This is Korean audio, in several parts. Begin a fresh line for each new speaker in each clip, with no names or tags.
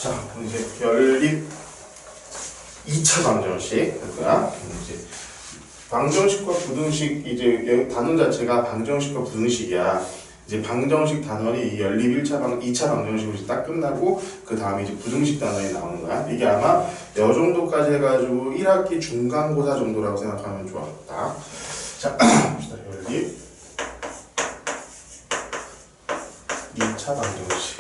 자, 이제 연립 2차 방정식. 그러니까 이제 방정식과 부등식, 이제 단원 자체가 방정식과 부등식이야. 이제 방정식 단원이 연립 2차 방정식으로 이제 딱 끝나고 그 다음에 이제 부등식 단원이 나오는 거야. 이게 아마 요 정도까지 해가지고 1학기 중간고사 정도라고 생각하면 좋아. 딱. 자, 봅시다. 연립 2차 방정식.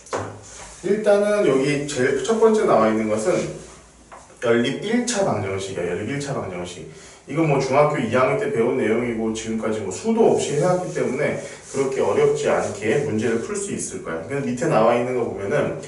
자, 일단은 여기 제일 첫 번째 나와 있는 것은 연립 1차 방정식이야. 연립 1차 방정식. 이건 뭐 중학교 2학년 때 배운 내용이고 지금까지 뭐 수도 없이 해왔기 때문에 그렇게 어렵지 않게 문제를 풀 수 있을 거야. 근데 밑에 나와 있는 거 보면은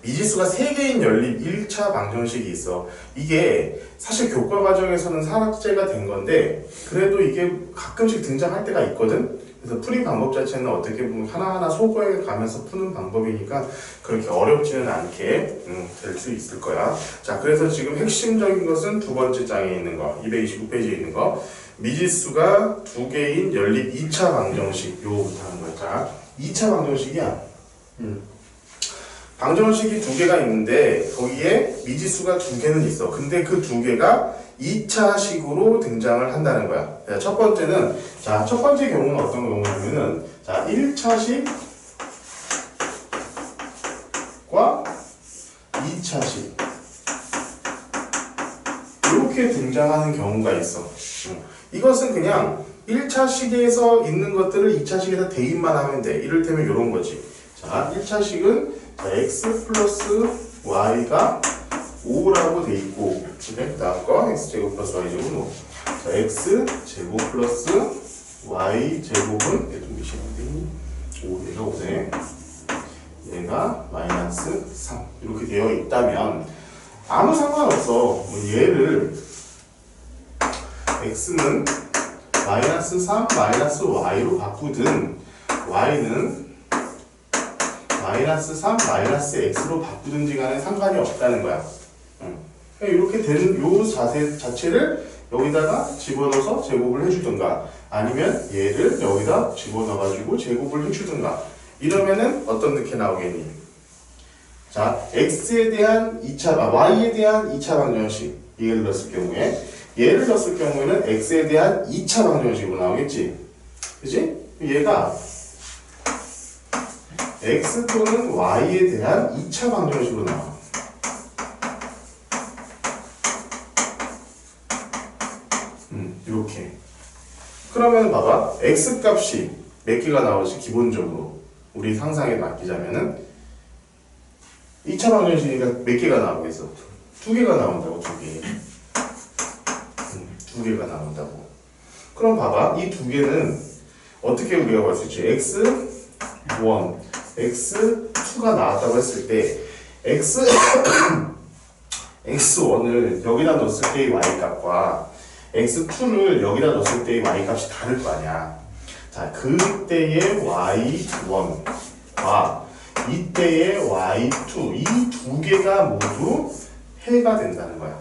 미지수가 3개인 연립 1차 방정식이 있어. 이게 사실 교과 과정에서는 삭제가 된 건데 그래도 이게 가끔씩 등장할 때가 있거든. 그래서 풀이 방법 자체는 어떻게 보면 하나하나 소거해 가면서 푸는 방법이니까 그렇게 어렵지는 않게 될 수 있을 거야. 자, 그래서 지금 핵심적인 것은 두 번째 장에 있는 거, 229페이지에 있는 거, 미지수가 2개인 연립 2차 방정식. 요거부터 하는 거야. 자, 2차 방정식이야. 방정식이 2개가 있는데 거기에 미지수가 2개는 있어. 근데 그 2개가 2차식으로 등장을 한다는 거야. 자, 첫 번째는, 자, 첫 번째 경우는 어떤 경우냐면은, 자, 1차식과 2차식. 이렇게 등장하는 경우가 있어. 이것은 그냥 1차식에서 있는 것들을 2차식에서 대입만 하면 돼. 이를테면 이런 거지. 자, 1차식은 자, x 플러스 y가 5라고 돼 있고, 그 다음 거 x제곱 플러스 y제곱은 5. 자, x제곱 플러스 y제곱은 얘도 몇이었는데 5, 얘가 5네. 얘가 마이너스 3 이렇게 되어 있다면 아무 상관없어. 뭐 얘를 x는 마이너스 3 마이너스 y로 바꾸든 y는 마이너스 3 마이너스 x로 바꾸든지 간에 상관이 없다는 거야. 이렇게 되는 요 자세 자체를 여기다가 집어넣어서 제곱을 해주든가 아니면 얘를 여기다 집어넣어가지고 제곱을 해주든가 이러면은 어떤 느낌 나오겠니? 자, x에 대한 2차, y에 대한 2차 방정식 얘를 넣었을 경우에 얘를 넣었을 경우에는 x에 대한 2차 방정식으로 나오겠지? 그치? 얘가 x 또는 y에 대한 2차 방정식으로 나와. 이렇게. 그러면 봐봐. x 값이 몇 개가 나오지? 기본적으로. 우리 상상에 맡기자면은 2차 방정식이니까 몇 개가 나오겠어? 2개가 나온다고, 2개. 2개가 나온다고. 그럼 봐봐. 이 2개는 어떻게 우리가 볼 수 있지? x1, x2가 나왔다고 했을 때 x1을 여기다 넣었을 때의 y값과 x2를 여기다 넣었을 때의 y값이 다를 거 아니야. 자, 그때의 y1과 이때의 y2 이 2개가 모두 해가 된다는 거야.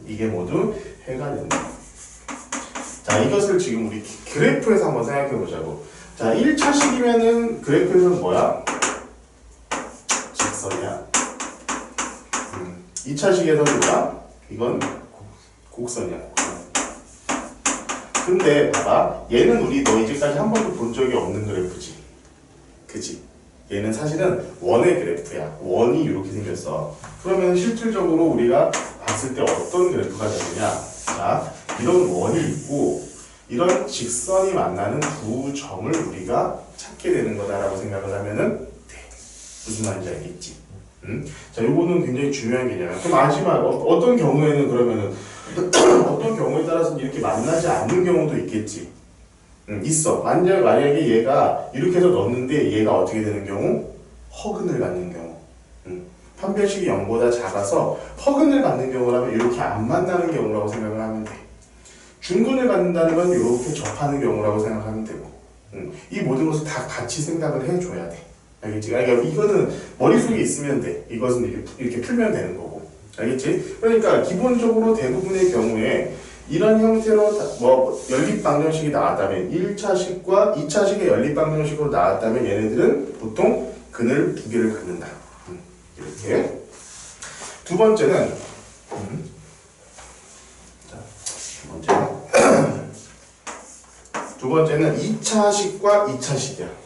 이게 모두 해가 된다. 자, 이것을 지금 우리 그래프에서 한번 생각해 보자고. 자, 1차식이면은 그래프에서는 뭐야? 직선이야. 2차식에서는 뭐야? 이건 곡선이야. 근데 봐봐, 얘는 우리 너 이제까지 한 번도 본 적이 없는 그래프지. 그치? 얘는 사실은 원의 그래프야. 원이 이렇게 생겼어. 그러면 실질적으로 우리가 봤을 때 어떤 그래프가 되느냐? 자, 이런 원이 있고 이런 직선이 만나는 두 점을 우리가 찾게 되는 거다라고 생각을 하면은 돼. 무슨 말인지 알겠지? 자, 요거는 굉장히 중요한 개념이야. 그럼 마지막 어떤 경우에는 그러면은 어떤 경우에 따라서는 이렇게 만나지 않는 경우도 있겠지. 있어. 만약에 얘가 이렇게 해서 넣었는데 얘가 어떻게 되는 경우? 허근을 갖는 경우. 판별식이 0보다 작아서 허근을 갖는 경우라면 이렇게 안 만나는 경우라고 생각을 하면 돼. 중근을 갖는다는 건 이렇게 접하는 경우라고 생각하면 되고. 이 모든 것을 다 같이 생각을 해줘야 돼. 알겠지? 그러니까 이거는 머릿속에 있으면 돼. 이것은 이렇게 풀면 되는 거고. 알겠지? 그러니까 기본적으로 대부분의 경우에 이런 형태로 뭐 연립방정식이 나왔다면 1차식과 2차식의 연립방정식으로 나왔다면 얘네들은 보통 근을 두 개를 갖는다. 이렇게. 두 번째는 두 번째는 2차식과 2차식이야.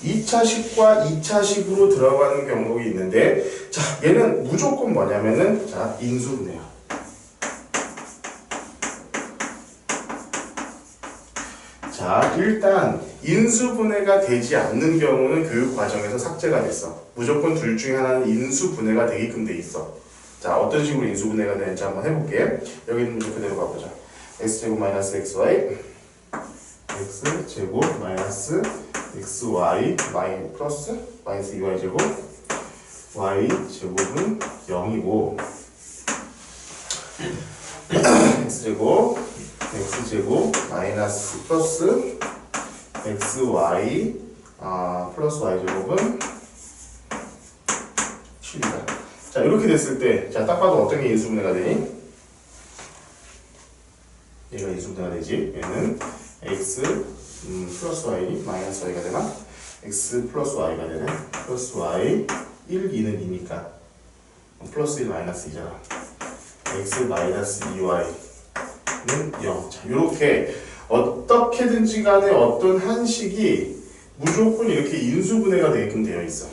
2차식과 2차식으로 들어가는 경우가 있는데, 자, 얘는 무조건 뭐냐면은, 자, 인수분해야. 자, 일단 인수분해가 되지 않는 경우는 그 과정에서 삭제가 됐어. 무조건 둘 중에 하나는 인수분해가 되게끔 돼 있어. 자, 어떤 식으로 인수분해가 되는지 한번 해볼게. 여기는 문제 그대로 가보자. x제곱 마이너스 xy x제곱 마이너스 xy 플러스 마이너스 2y제곱 y제곱은 0이고 x제곱 마이너스 플러스 xy 플러스 y제곱은 7이다. 자, 이렇게 됐을 때, 자, 딱 봐도 어떤 게 인수분해가 되니? 얘가 인수분해가 되지. 얘는 x 플러스 y 마이너스 y가 되나? x 플러스 y가 되네. 플러스 y 1, 2는 2니까 플러스 1 마이너스 2잖아. x 마이너스 2y는 0. 자, 요렇게 어떻게든지 간에 어떤 한식이 무조건 이렇게 인수분해가 되게끔 되어 있어.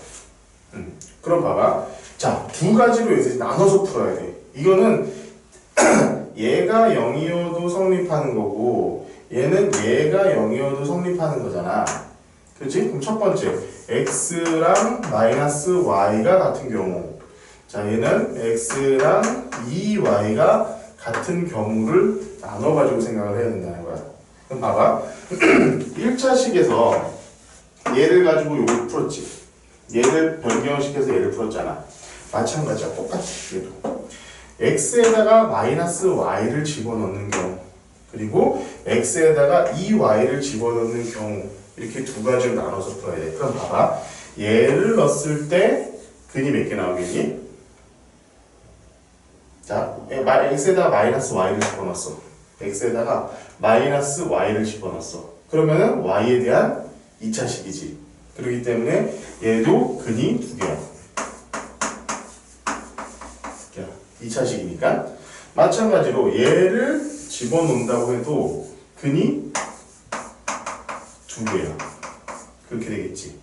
그럼 봐봐. 자, 두 가지로 이제 나눠서 풀어야 돼. 이거는 얘가 0이어도 성립하는 거고 얘는 얘가 0이어도 성립하는 거잖아. 그렇지? 그럼 첫 번째 x랑 마이너스 y가 같은 경우, 자, 얘는 x랑 2y가 같은 경우를 나눠가지고 생각을 해야 된다는 거야. 그럼 봐봐. 1차식에서 얘를 가지고 요걸 풀었지. 얘를 변경시켜서 얘를 풀었잖아. 마찬가지야. 똑같이 얘도. x에다가 마이너스 y를 집어넣는 경우, 그리고 x에다가 2y를 집어넣는 경우, 이렇게 두 가지로 나눠서 풀어야 돼. 그럼 봐봐. 얘를 넣었을 때 근이 몇 개 나오겠니? 자, x에다가 마이너스 y를 집어넣었어. x에다가 마이너스 y를 집어넣었어. 그러면은 y에 대한 2차식이지. 그렇기 때문에 얘도 근이 두 개야. 2차식이니까. 마찬가지로 얘를 집어넣는다고 해도 근이 두 개야. 그렇게 되겠지.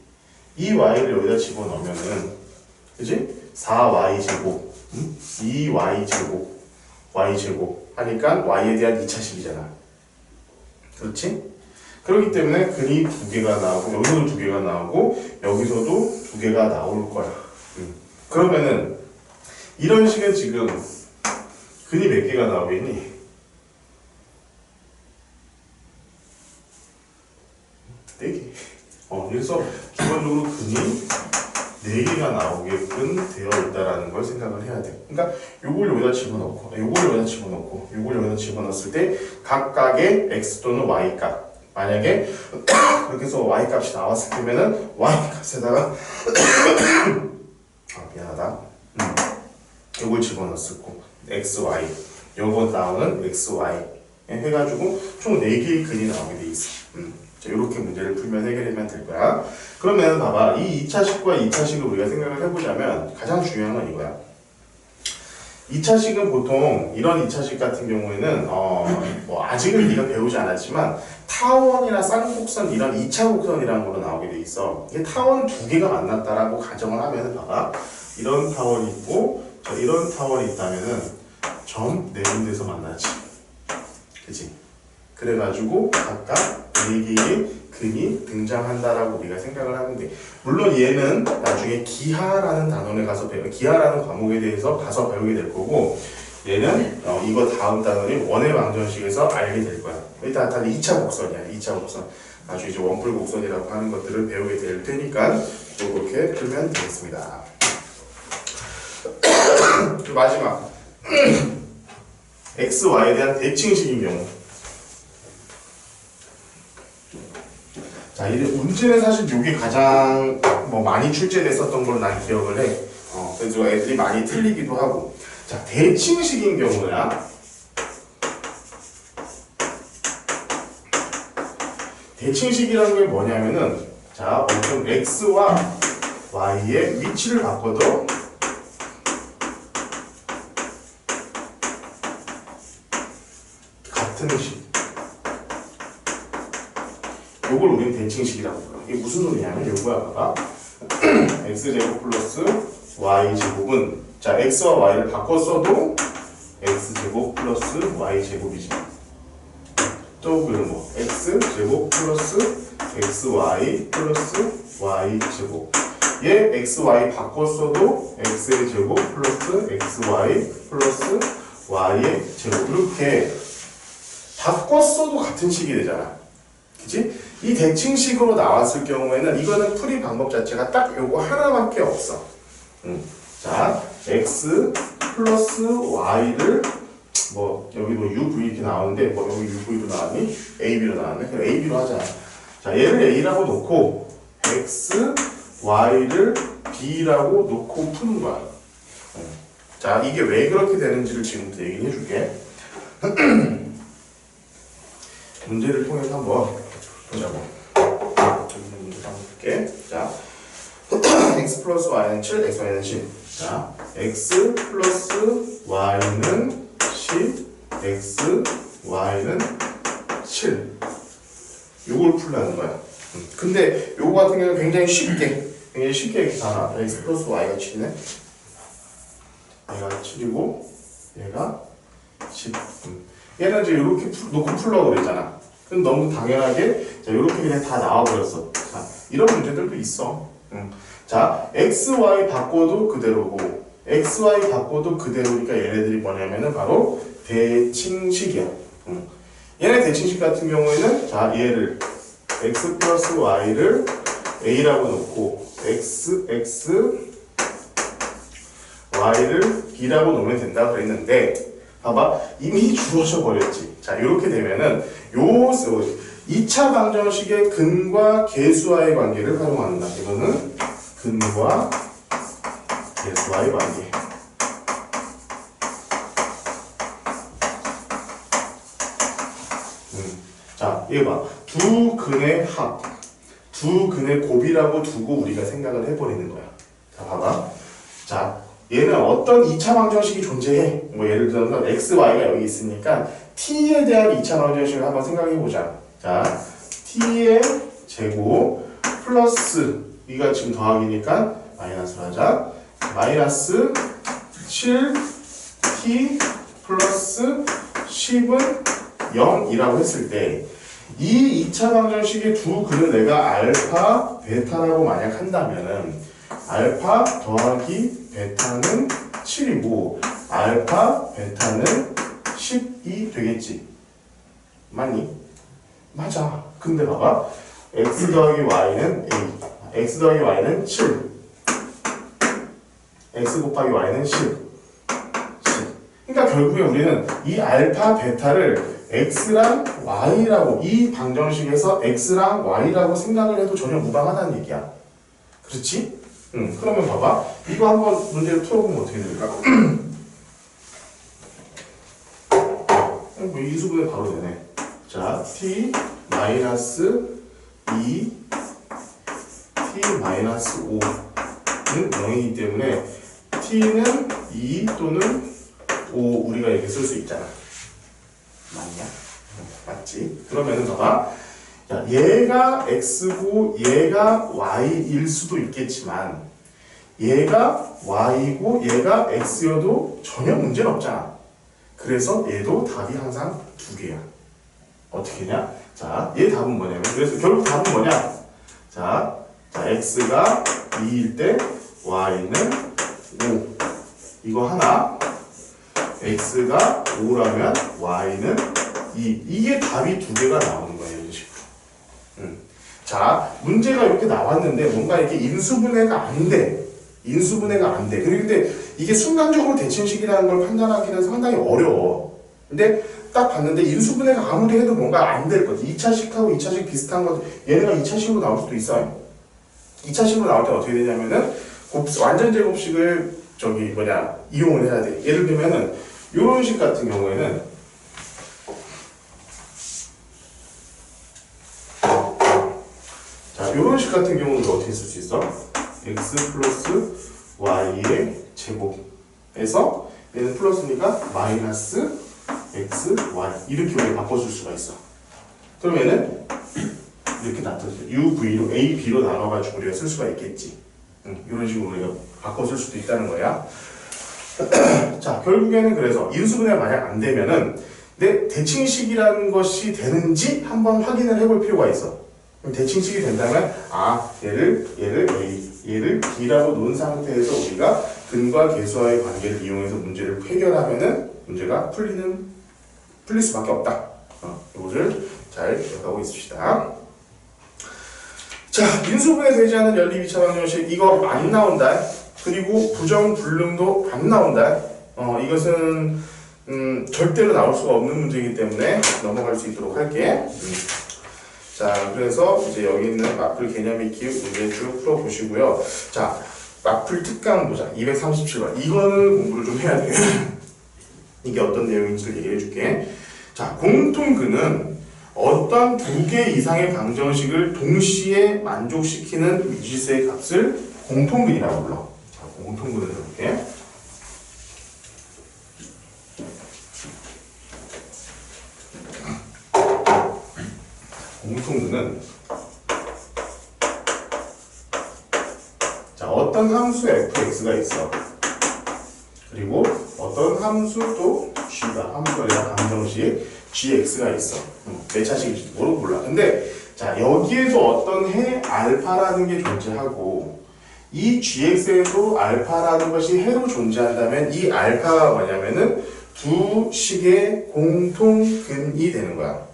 이 y를 여기다 집어넣으면은, 그지? 4y제곱, 2y제곱, y제곱 하니까 y에 대한 2차식이잖아. 그렇지? 그렇기 때문에 근이 두 개가 나오고, 여기서도 두 개가 나오고, 여기서도 두 개가 나올 거야. 그러면은, 이런 식의 지금 근이 몇 개가 나오겠니? 네 개. 그래서 기본적으로 근이 4개가 나오게끔 되어 있다라는 걸 생각을 해야 돼. 그러니까 요걸 여기다 집어넣고, 요걸 여기다 집어넣고, 요걸 여기다 집어넣었을 때 각각의 x 또는 y 값. 만약에 그렇게 해서 y 값이 나왔을 때면은 y 값에다가 미안하다. 요걸 집어넣었을 거. xy. 요거 나오는 xy. 해가지고 총 4개의 근이 나오게 돼 있어. 자, 이렇게 문제를 풀면 해결하면 될 거야. 그러면 봐봐. 이 2차식과 2차식을 우리가 생각을 해보자면 가장 중요한 건 이거야. 2차식은 보통 이런 2차식 같은 경우에는 뭐 아직은 네가 배우지 않았지만 타원이나 쌍곡선 이런 2차 곡선이라는 걸로 나오게 돼 있어. 이게 타원 두 개가 만났다라고 가정을 하면 봐봐. 이런 타원이 있고 자, 이런 타원이 있다면은 점 네 군데서 만나지. 그치? 그래가지고 각각 4개의 근이 등장한다라고 우리가 생각을 하는데, 물론 얘는 나중에 기하라는 단원에 가서 기하라는 과목에 대해서 가서 배우게 될 거고, 얘는 이거 다음 단원이 원의 방정식에서 알게 될 거야. 일단 다 2차 곡선이야. 2차 곡선. 나중에 이제 원뿔 곡선이라고 하는 것들을 배우게 될 테니까 이렇게 풀면 되겠습니다. 그 마지막 x, y에 대한 대칭식인 경우. 자, 이제 문제는 사실 이게 가장 뭐 많이 출제됐었던 걸로 난 기억을 해. 그래서 애들이 많이 틀리기도 하고. 자, 대칭식인 경우야. 대칭식이라는 게 뭐냐면은, 자, 어떤 x와 y의 위치를 바꿔도 같은 식. 요걸 우리는 대칭식이라고 불러. 이게 무슨 소리냐면 요거야, 봐봐. x제곱 플러스 y제곱은, 자, x와 y를 바꿨어도 x제곱 플러스 y제곱이지. 또 그리고 뭐 x제곱 플러스 xy 플러스 y제곱. 얘 xy 바꿨어도 x의 제곱 플러스 xy 플러스 y의 제곱. 이렇게 바꿨어도 같은 식이 되잖아. 그치? 이 대칭식으로 나왔을 경우에는 이거는 풀이 방법 자체가 딱 요거 하나밖에 없어. 자, x 플러스 y를 뭐 여기 뭐 uv 이렇게 나오는데 뭐 여기 uv로 나왔니? ab로 나왔네. 그럼 ab로 하자. 자, 얘를 a라고 놓고 x, y를 b라고 놓고 푸는 거야. 자, 이게 왜 그렇게 되는지를 지금부터 얘기를 해줄게. 문제를 통해서 한번 보자고. 문제 한번 볼게. 자, x 플러스 y는 7, x, y는 10. 자, x 플러스 y는 10, x, y는 7. 요걸 풀라는 거야. 근데 요거 같은 경우는 굉장히 쉽게 이렇게 다 나와. x 플러스 y가 7이네. 얘가 7이고 얘가 10. 얘는 이제 이렇게 놓고 풀라고 그랬잖아. 그럼 너무 당연하게 자 이렇게 그냥 다 나와버렸어. 자, 이런 문제들도 있어. 자, x, y 바꿔도 그대로고 x, y 바꿔도 그대로니까 얘네들이 뭐냐면은 바로 대칭식이야. 얘네 대칭식 같은 경우에는 자 얘를 x 플러스 y를 a라고 놓고 x, y를 b라고 놓으면 된다고 그랬는데 봐봐 이미 주어져 버렸지. 자 이렇게 되면은 요 2차 방정식의 근과 계수와의 관계를 활용한다. 이거는 근과 계수와의 관계. 자, 이거 봐. 두 근의 합, 두 근의 곱이라고 두고 우리가 생각을 해버리는 거야. 자, 봐봐. 자, 얘는 어떤 2차 방정식이 존재해. 뭐 예를 들어서 x, y가 여기 있으니까 t에 대한 2차 방정식을 한번 생각해보자. 자, t의 제곱 플러스 이가 지금 더하기니까 마이너스로 하자. 마이너스 7t 플러스 10은 0이라고 했을 때 이 2차 방정식의 두 근을 내가 알파, 베타라고 만약 한다면은 알파 더하기 베타는 7이고 알파, 베타는 10이 되겠지. 맞니? 맞아. 근데 봐봐. x 더하기 y는 a, x 더하기 y는 7, x 곱하기 y는 10. 그러니까 결국에 우리는 이 알파, 베타를 x랑 y라고 이 방정식에서 x랑 y라고 생각을 해도 전혀 무방하다는 얘기야. 그렇지? 그러면 봐봐. 이거 한번 문제를 풀어보면 어떻게 될까? 뭐 이수분해 바로 되네. 자, t 마이너스 2 t 마이너스 5는 0이기 때문에 t는 2 또는 5 우리가 이렇게 쓸 수 있잖아. 맞냐? 맞지? 그러면은 봐봐. 야, 얘가 x고 얘가 y일 수도 있겠지만 얘가 y고 얘가 x여도 전혀 문제는 없잖아. 그래서 얘도 답이 항상 두 개야. 어떻게 냐? 자, 얘 답은 뭐냐면 그래서 결국 답은 뭐냐? 자, x가 2일 때 y는 5. 이거 하나. x가 5라면 y는 2. 이게 답이 두 개가 나오는 거예요. 이런 식으로. 자, 문제가 이렇게 나왔는데 뭔가 이렇게 인수분해가 안 돼. 인수분해가 안 돼. 근데 이게 순간적으로 대칭식이라는 걸 판단하기는 상당히 어려워. 근데 딱 봤는데 인수분해가 아무리 해도 뭔가 안 될 것. 2차식하고 2차식 비슷한 것. 얘네가 2차식으로 나올 수도 있어요. 2차식으로 나올 때 어떻게 되냐면은 완전 제곱식을 이용을 해야 돼. 예를 들면은 요런 식 같은 경우에는 자, 요런 식 같은 경우는 어떻게 쓸 수 있어? x 플러스 y의 제곱에서 얘는 플러스니까 마이너스 x, y 이렇게 우리가 바꿔줄 수가 있어. 그러면은 이렇게 나타나죠. u, v로 a, b로 나눠가지고 우리가 쓸 수가 있겠지. 이런 식으로 우리가 바꿔 쓸 수도 있다는 거야. 자, 결국에는 그래서 인수분해가 만약 안 되면은 내 대칭식이라는 것이 되는지 한번 확인을 해볼 필요가 있어. 그럼 대칭식이 된다면 얘를 A, 얘를 B라고 놓은 상태에서 우리가 근과 계수와의 관계를 이용해서 문제를 해결하면은 문제가 풀릴 수밖에 없다. 이거를 잘 기억하고 있읍시다. 자, 인수분해 되지 않은 연립 2차 방정식 이거 안 나온다. 그리고 부정 불능도 안 나온다. 이것은 절대로 나올 수가 없는 문제이기 때문에 넘어갈 수 있도록 할게. 자, 그래서 이제 여기 있는 마플 개념 익히 문제 쭉 풀어보시고요. 자, 마플 특강 보자. 237번. 이거는 공부를 좀 해야 돼요. 이게 어떤 내용인지를 얘기해 줄게. 자, 공통근은 어떤 두 개 이상의 방정식을 동시에 만족시키는 미지수의 값을 공통근이라고 불러. 자, 공통근을 해볼게. 공통근은 자, 어떤 함수 fx가 있어. 그리고 어떤 함수 또 g가 함수가 아니라 방정식 gx가 있어. 몇 차식인지 몰라. 근데 자, 여기에도 어떤 해 알파라는 게 존재하고 이 gx에도 알파라는 것이 해로 존재한다면 이 알파가 뭐냐면은 두 식의 공통근이 되는 거야.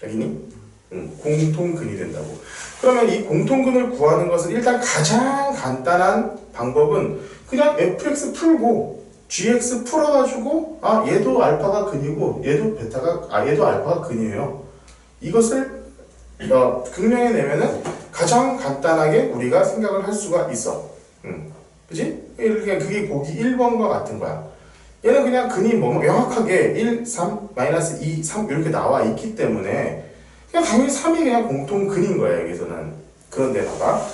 알겠니? 공통근이 된다고. 그러면 이 공통근을 구하는 것은 일단 가장 간단한 방법은 그냥 fx 풀고 gx 풀어가지고 얘도 알파가 근이고 얘도 얘도 알파가 근이에요. 이것을 극명해 내면은 가장 간단하게 우리가 생각을 할 수가 있어. 그지? 그냥 그게 보기 1번과 같은 거야. 얘는 그냥 근이 명확하게 1, 3, 마이너스 2, 3 이렇게 나와 있기 때문에 그냥 당연히 3이 그냥 공통근인 거야, 여기서는. 그런데 봐봐.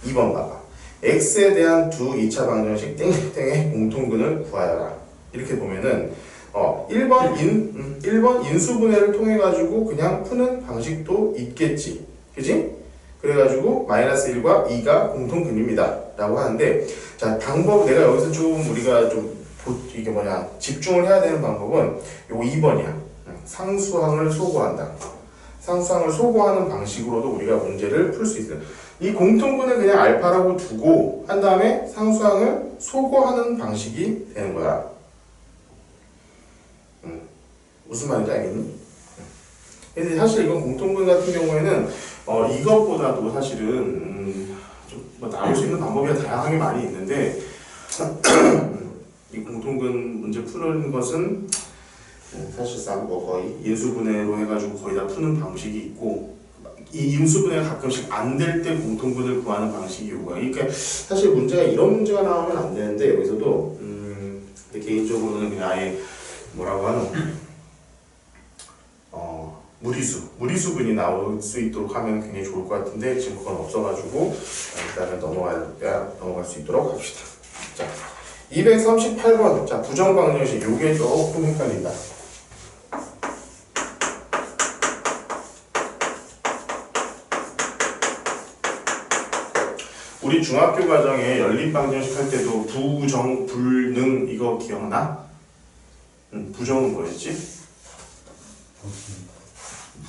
2번 봐봐. x에 대한 두 2차 방정식 땡땡의 공통근을 구하여라. 이렇게 보면은 1번 인수분해를 통해 가지고 그냥 푸는 방식도 있겠지. 그지? 그래가지고 마이너스 1과 2가 공통근입니다. 라고 하는데, 자, 방법, 내가 여기서 좀 우리가 집중을 해야 되는 방법은 요거 2번이야. 상수항을 소거한다. 상수항을 소거하는 방식으로도 우리가 문제를 풀 수 있어요. 이 공통근을 그냥 알파라고 두고 한 다음에 상수항을 소거하는 방식이 되는 거야. 무슨 말인지 알겠니? 근데 사실 이건 공통근 같은 경우에는 이것보다도 사실은 좀 나올 수 있는 방법이 다양하게 많이 있는데 이 공통근 문제 푸는 것은 사실상 거의 인수분해로 해가지고 거의 다 푸는 방식이 있고 이 인수분해가 가끔씩 안 될 때 공통근을 구하는 방식이 오고 그러니까 사실 문제가 이런 문제가 나오면 안 되는데 여기서도 근데 개인적으로는 그냥 아예 뭐라고 하노 무리수분이 나올 수 있도록 하면 굉장히 좋을 것 같은데 지금 그건 없어가지고 일단은 넘어갈 수 있도록 합시다. 자, 238번 자 부정방정식 요게 조금 헷갈린다. 우리 중학교 과정에 연립방정식 할 때도 부정, 불능 이거 기억나? 부정은 뭐였지?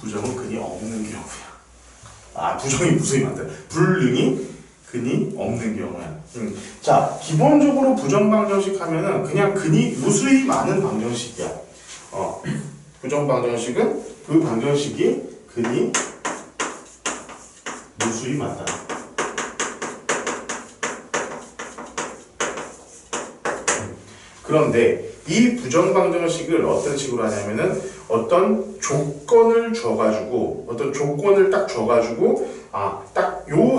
부정은 근이 없는 경우야. 부정이 무수히 많다. 불능이 근이 없는 경우야. 자, 기본적으로 부정방정식 하면은 그냥 근이 무수히 많은 방정식이야. 부정방정식은 그 방정식이 근이 무수히 많다. 그런데 이 부정방정식을 어떤 식으로 하냐면은 어떤 조건을 줘가지고 딱 줘가지고 딱 요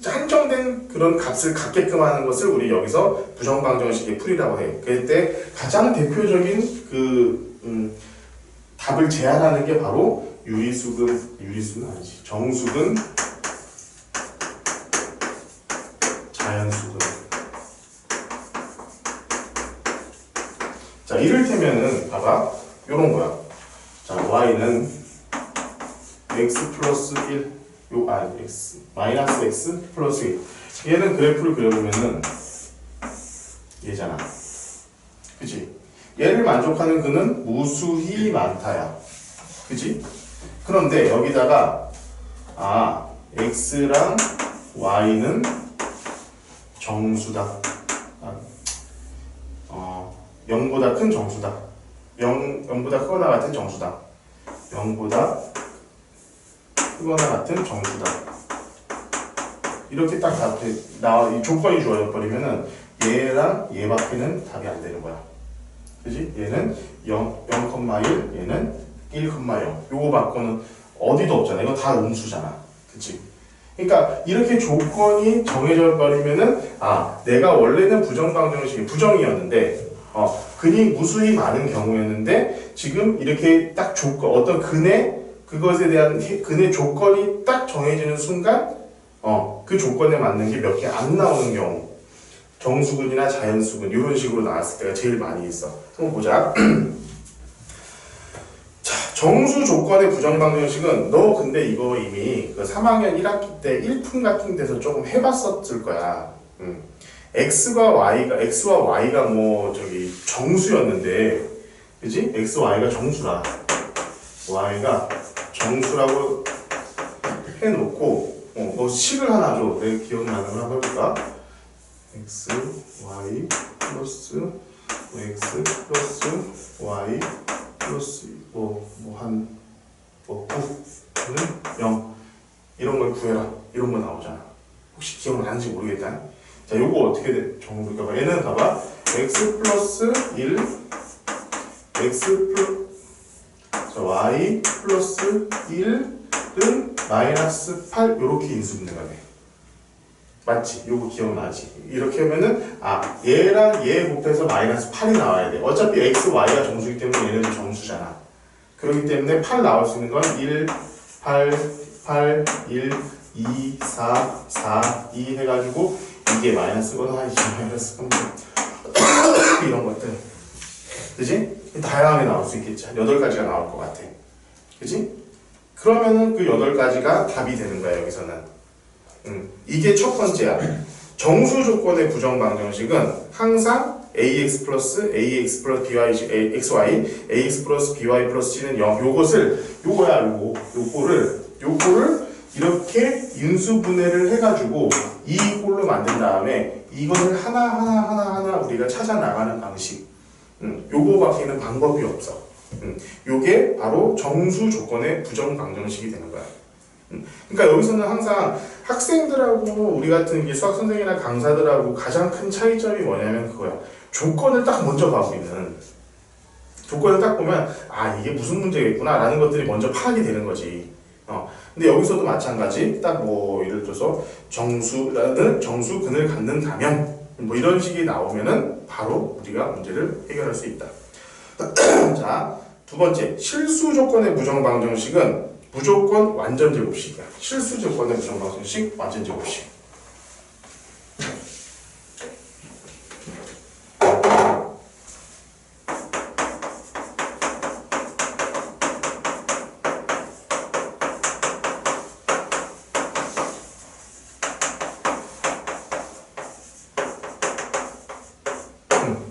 한정된 그런 값을 갖게끔 하는 것을 우리 여기서 부정방정식의 풀이라고 해. 그럴 때 가장 대표적인 답을 제안하는 게 바로 유리수근 아니지, 정수근, 자연수근. 자, 이를테면은 봐봐, 요런 거야. 자, y는 x 플러스 1, x 마이너스 x 플러스 1. 얘는 그래프를 그려보면은 얘잖아, 그치? 얘를 만족하는 그는 무수히 많다야, 그치? 그런데 여기다가 x랑 y는 정수다. 0보다 큰 정수다. 0보다 크거나 같은 정수다. 0보다 크거나 같은 정수다. 이렇게 딱 이 조건이 주어져 버리면은 얘랑 얘밖에는 답이 안 되는 거야. 그지? 얘는 0,1, 얘는 1,0. 요거 바꿔는 어디도 없잖아. 이거 다 음수잖아. 그치? 그러니까 이렇게 조건이 정해져 버리면은 내가 원래는 부정방정식이 부정이었는데 근이 무수히 많은 경우였는데 지금 이렇게 딱 어떤 그것에 대한 근의 조건이 딱 정해지는 순간 그 조건에 맞는 게 몇 개 안 나오는 경우, 정수근이나 자연수근 이런 식으로 나왔을 때가 제일 많이 있어. 한번 보자. 자, 정수 조건의 부정방정식은 너 근데 이거 이미 그 3학년 1학기 때 1품 같은 데서 조금 해봤었을 거야. x와 y가 뭐 정수였는데, 그지? x, y가 정수라. y가 정수라고 해놓고 뭐 식을 하나 줘. 내 기억나는 걸 한번 해볼까? x, y 플러스 x 플러스 y 플러스 9는 0 이런 걸 구해라. 이런 거 나오잖아. 혹시 기억나는지 모르겠다. 자, 요거 어떻게 정해볼까 봐. 얘는 봐봐. x 플러스 1 y 플러스 1은 마이너스 8 요렇게 인수분해가 돼. 맞지? 요거 기억나지? 이렇게 하면은 얘랑 얘 곱해서 마이너스 8이 나와야 돼. 어차피 x, y가 정수이기 때문에 얘네도 정수잖아. 그렇기 때문에 8 나올 수 있는 건 1, 8, 8, 1, 2, 4, 4, 2 해가지고 이게 마이너스거나 마이너스 3 이런 것들, 그지? 다양하게 나올 수 있겠지. 한 8가지가 나올 것 같아. 그지? 그러면은 그 8가지가 답이 되는 거야, 여기서는. 이게 첫 번째야. 정수 조건의 부정방정식은 항상 ax 플러스 by, xy, ax 플러스 by 플러스 c는 0. 요거를 이렇게 인수분해를 해가지고 이 꼴로 만든 다음에 이것을 하나하나 우리가 찾아 나가는 방식. 요거밖에는 방법이 없어. 요게 바로 정수 조건의 부정방정식이 되는 거야. 그러니까 여기서는 항상 학생들하고 우리 같은 수학 선생이나 강사들하고 가장 큰 차이점이 뭐냐면 그거야. 조건을 딱 먼저 봐, 우리는. 조건을 딱 보면 이게 무슨 문제겠구나 라는 것들이 먼저 파악이 되는 거지. 근데 여기서도 마찬가지. 딱 예를 들어서 정수근을 갖는다면 이런 식이 나오면은 바로 우리가 문제를 해결할 수 있다. 자, 두 번째, 실수 조건의 부정방정식은 무조건 완전 제곱식이야. 실수 조건의 부정방정식 완전 제곱식.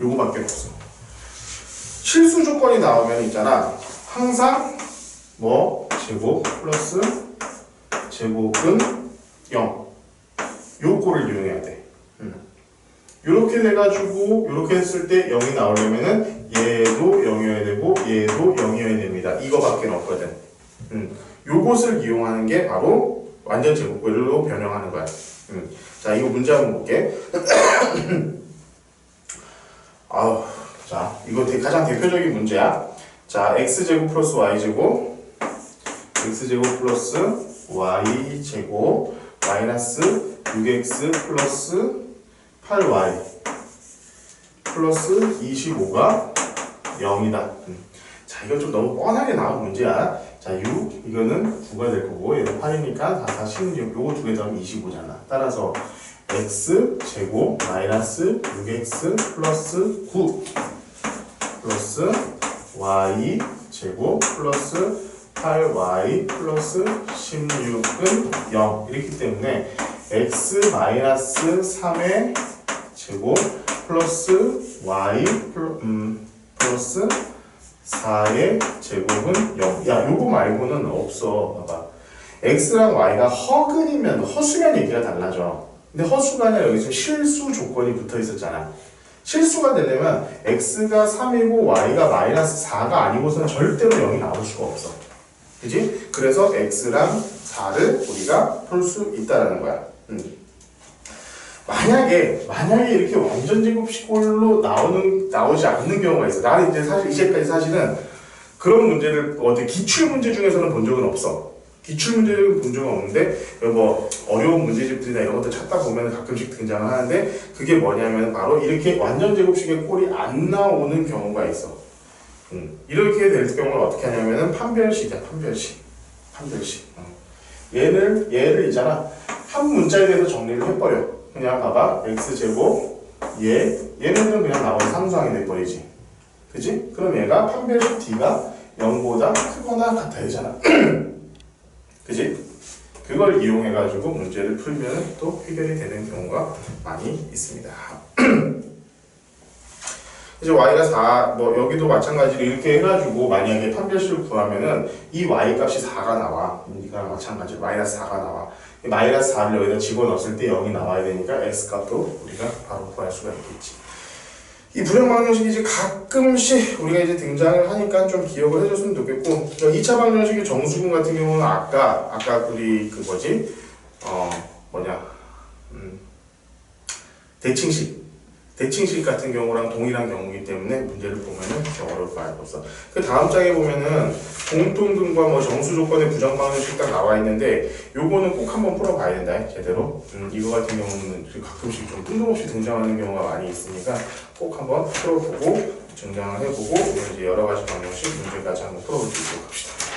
요거밖에 없어. 실수 조건이 나오면 있잖아. 항상 제곱 플러스 제곱은 0. 요거를 이용해야 돼. 요렇게 돼가지고 요렇게 했을 때 0이 나오려면은 얘도 0이어야 되고 얘도 0이어야 됩니다. 이거밖에 없거든. 요것을 이용하는 게 바로 완전 제곱글로 변형하는 거야. 자, 이거 문제 한번 볼게. 자, 이거 가장 대표적인 문제야. 자, x제곱 플러스 y제곱, x제곱 플러스 y제곱 마이너스 6x 플러스 8y 플러스 25가 0이다. 자, 이건 좀 너무 뻔하게 나온 문제야. 자, 6, 이거는 9가 될 거고, 얘는 8이니까 4, 16, 요거 두 개 더하면 25잖아. 따라서 x제곱 마이너스 6x 플러스 9 플러스 y제곱 플러스 8y 플러스 16은 0 이렇기 때문에 x 마이너스 3의 제곱 플러스 y 플러스 4의 제곱은 0. 야, 요거 말고는 없어. 봐봐. x랑 y가 허근이면 허수면 얘기가 달라져. 근데 허수가 아니라 여기 지금 실수 조건이 붙어 있었잖아. 실수가 되려면 x가 3이고 y가 마이너스 4가 아니고서는 절대로 0이 나올 수가 없어. 그지? 그래서 x랑 4를 우리가 풀 수 있다라는 거야. 만약에 이렇게 완전 제곱식꼴로 나오지 않는 경우가 있어. 나는 이제까지 사실은 그런 문제를 기출 문제 중에서는 본 적은 없어. 기출 문제를 본 적은 없는데 뭐 어려운 문제집들이나 이런 것들 찾다 보면 가끔씩 등장을 하는데 그게 뭐냐면 바로 이렇게 완전 제곱식의 꼴이 안 나오는 경우가 있어. 이렇게 될 경우는 어떻게 하냐면은 판별식이야. 판별식. 얘를 있잖아. 한 문자에 대해서 정리를 해버려. 그냥 봐봐. x제곱 얘네들은 그냥 나오는 상수항이 돼버리지. 그지? 그럼 얘가 판별식 d가 0보다 크거나 같아야 되잖아. 그지? 그걸 이용해가지고 문제를 풀면 또 해결이 되는 경우가 많이 있습니다. 이제 y가 4, 뭐 여기도 마찬가지로 이렇게 해가지고 만약에 판별식을 구하면은 이 y 값이 4가 나와. 이거랑 마찬가지로 마이너스 4가 나와. 마이너스 4를 여기다 집어넣었을 때 0이 나와야 되니까 x 값도 우리가 바로 구할 수가 있겠지. 이 불형방정식이 이제 가끔씩 우리가 이제 등장을 하니까 좀 기억을 해줬으면 좋겠고, 2차 방정식의 정수분 같은 경우는 아까 우리 대칭식 같은 경우랑 동일한 경우이기 때문에 문제를 보면은 좀 어려울 거 알고 있어. 그 다음 장에 보면은 공통분과 뭐 정수 조건의 부정 방정식 딱 나와 있는데 요거는 꼭 한번 풀어봐야 된다. 제대로. 이거 같은 경우는 가끔씩 좀 뜬금없이 등장하는 경우가 많이 있으니까 꼭 한번 풀어보고 증강을 해보고 이제 여러 가지 방정식 문제까지 한번 풀어볼 수 있도록 합시다.